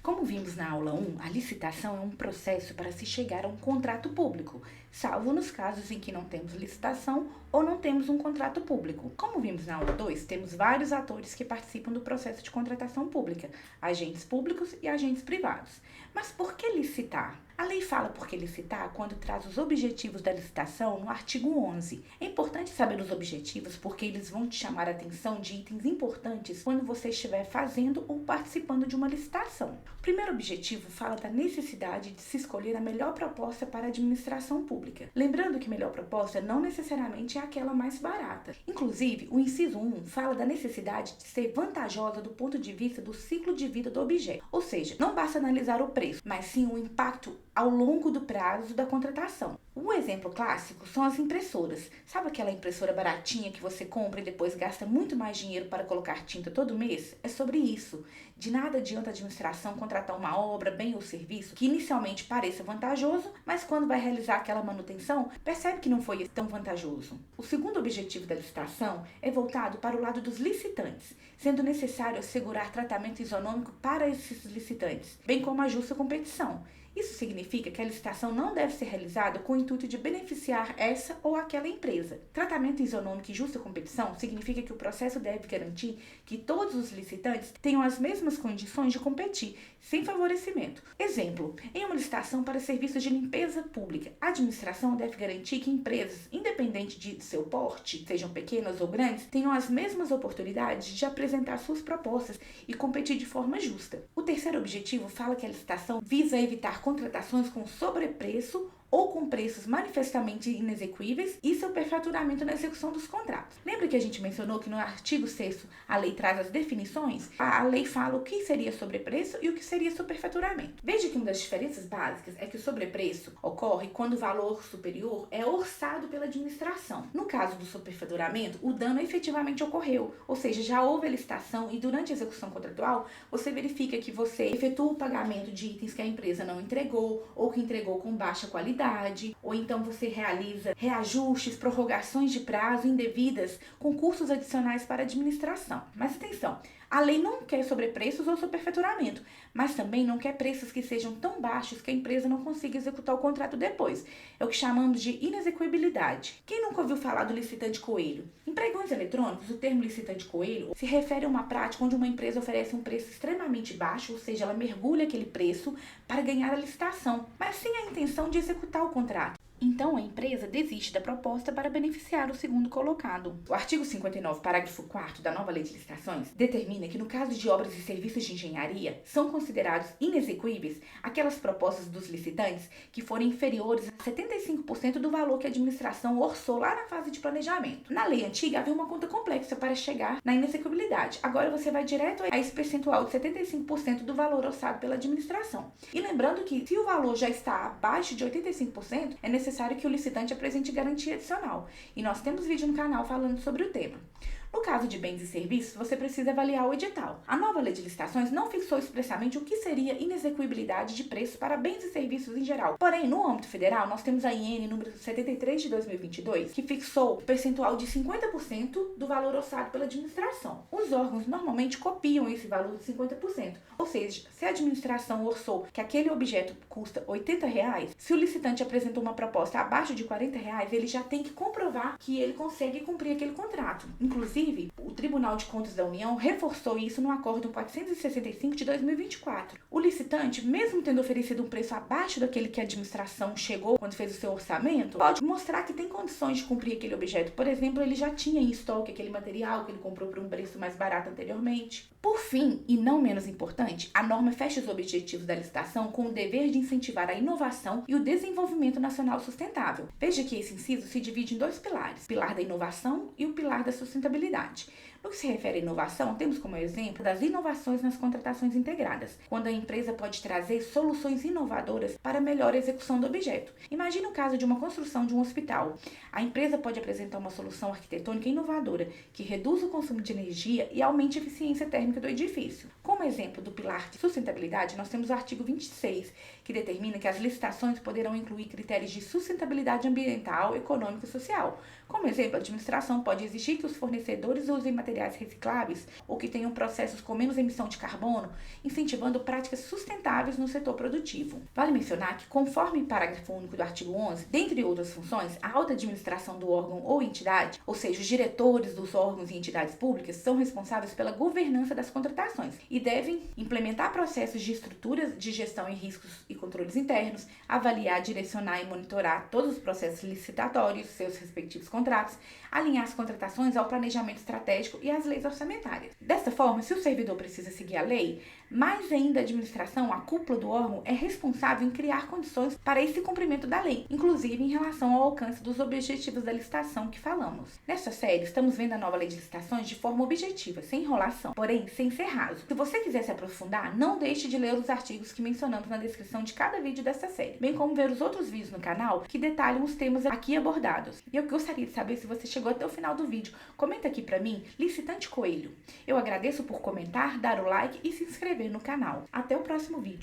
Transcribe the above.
Como vimos na aula 1, a licitação é um processo para se chegar a um contrato público, salvo nos casos em que não temos licitação ou não temos um contrato público. Como vimos na aula 2, temos vários atores que participam do processo de contratação pública, agentes públicos e agentes privados. Mas por que licitar? A lei fala por que licitar quando traz os objetivos da licitação no artigo 11. É importante saber os objetivos porque eles vão te chamar a atenção de itens importantes quando você estiver fazendo ou participando de uma licitação. O primeiro objetivo fala da necessidade de se escolher a melhor proposta para a administração pública. Lembrando que melhor proposta não necessariamente é aquela mais barata. Inclusive, o inciso 1 fala da necessidade de ser vantajosa do ponto de vista do ciclo de vida do objeto. Ou seja, não basta analisar o preço, mas sim o impacto ao longo do prazo da contratação. Um exemplo clássico são as impressoras. Sabe aquela impressora baratinha que você compra e depois gasta muito mais dinheiro para colocar tinta todo mês? É sobre isso. De nada adianta a administração contratar uma obra, bem ou serviço que inicialmente pareça vantajoso, mas quando vai realizar aquela manutenção, percebe que não foi tão vantajoso. O segundo objetivo da licitação é voltado para o lado dos licitantes, sendo necessário assegurar tratamento isonômico para esses licitantes, bem como a justa competição. Isso significa que a licitação não deve ser realizada com o intuito de beneficiar essa ou aquela empresa. Tratamento isonômico e justa competição significa que o processo deve garantir que todos os licitantes tenham as mesmas condições de competir, sem favorecimento. Exemplo, em uma licitação para serviços de limpeza pública, a administração deve garantir que empresas, independente de seu porte, sejam pequenas ou grandes, tenham as mesmas oportunidades de apresentar suas propostas e competir de forma justa. O terceiro objetivo fala que a licitação visa evitar contratações com sobrepreço ou com preços manifestamente inexequíveis e seu perfaturamento na execução dos contratos. Lembra que a gente mencionou que no artigo 6º a lei traz as definições? A lei fala o que seria sobrepreço e o que seria superfaturamento. Veja que uma das diferenças básicas é que o sobrepreço ocorre quando o valor superior é orçado pela administração. No caso do superfaturamento, o dano efetivamente ocorreu, ou seja, já houve a licitação e durante a execução contratual, você verifica que você efetua o pagamento de itens que a empresa não entregou ou que entregou com baixa qualidade, ou então você realiza reajustes, prorrogações de prazo indevidas, concursos adicionais para a administração. Mas atenção, a lei não quer sobrepreços ou superfaturamento, mas também não quer preços que sejam tão baixos que a empresa não consiga executar o contrato depois. É o que chamamos de inexequibilidade. Quem nunca ouviu falar do licitante coelho? Em pregões eletrônicos, o termo licitante coelho se refere a uma prática onde uma empresa oferece um preço extremamente baixo, ou seja, ela mergulha aquele preço para ganhar a licitação, mas sem a intenção de executar o contrato. Então, a empresa desiste da proposta para beneficiar o segundo colocado. O artigo 59, parágrafo 4º da nova Lei de Licitações determina que, no caso de obras e serviços de engenharia, são considerados inexequíveis aquelas propostas dos licitantes que forem inferiores a 75% do valor que a administração orçou lá na fase de planejamento. Na lei antiga, havia uma conta complexa para chegar na inexequibilidade. Agora, você vai direto a esse percentual de 75% do valor orçado pela administração. E lembrando que, se o valor já está abaixo de 85%, é necessário que o licitante apresente garantia adicional. E nós temos vídeo no canal falando sobre o tema. No caso de bens e serviços, você precisa avaliar o edital. A nova lei de licitações não fixou expressamente o que seria inexequibilidade de preço para bens e serviços em geral. Porém, no âmbito federal, nós temos a IN número 73 de 2022, que fixou o percentual de 50% do valor orçado pela administração. Os órgãos normalmente copiam esse valor de 50%. Ou seja, se a administração orçou que aquele objeto custa R$80, se o licitante apresentou uma proposta abaixo de R$40, ele já tem que comprovar que ele consegue cumprir aquele contrato. Inclusive, o Tribunal de Contas da União reforçou isso no Acórdão 465 de 2024. O licitante, mesmo tendo oferecido um preço abaixo daquele que a administração chegou quando fez o seu orçamento, pode mostrar que tem condições de cumprir aquele objeto. Por exemplo, ele já tinha em estoque aquele material que ele comprou por um preço mais barato anteriormente. Por fim, e não menos importante, a norma fecha os objetivos da licitação com o dever de incentivar a inovação e o desenvolvimento nacional sustentável. Veja que esse inciso se divide em dois pilares, o pilar da inovação e o pilar da sustentabilidade. No que se refere à inovação, temos como exemplo das inovações nas contratações integradas, quando a empresa pode trazer soluções inovadoras para melhor execução do objeto. Imagine o caso de uma construção de um hospital. A empresa pode apresentar uma solução arquitetônica inovadora que reduza o consumo de energia e aumente a eficiência térmica do edifício. Como exemplo do pilar de sustentabilidade, nós temos o artigo 26, que determina que as licitações poderão incluir critérios de sustentabilidade ambiental, econômica e social. Como exemplo, a administração pode exigir que os fornecedores usem materiais materiais recicláveis ou que tenham processos com menos emissão de carbono, incentivando práticas sustentáveis no setor produtivo. Vale mencionar que, conforme o parágrafo único do artigo 11, dentre outras funções, a alta administração do órgão ou entidade, ou seja, os diretores dos órgãos e entidades públicas, são responsáveis pela governança das contratações e devem implementar processos de estruturas de gestão em riscos e controles internos, avaliar, direcionar e monitorar todos os processos licitatórios, seus respectivos contratos, alinhar as contratações ao planejamento estratégico e às leis orçamentárias. Dessa forma, se o servidor precisa seguir a lei, mais ainda a administração, a cúpula do órgão, é responsável em criar condições para esse cumprimento da lei, inclusive em relação ao alcance dos objetivos da licitação que falamos. Nesta série, estamos vendo a nova lei de licitações de forma objetiva, sem enrolação, porém sem ser raso. Se você quiser se aprofundar, não deixe de ler os artigos que mencionamos na descrição de cada vídeo dessa série, bem como ver os outros vídeos no canal que detalham os temas aqui abordados. E eu gostaria de saber se você chegou até o final do vídeo. Comenta aqui pra mim, Licitante Coelho. Eu agradeço por comentar, dar o like e se inscrever no canal. Até o próximo vídeo.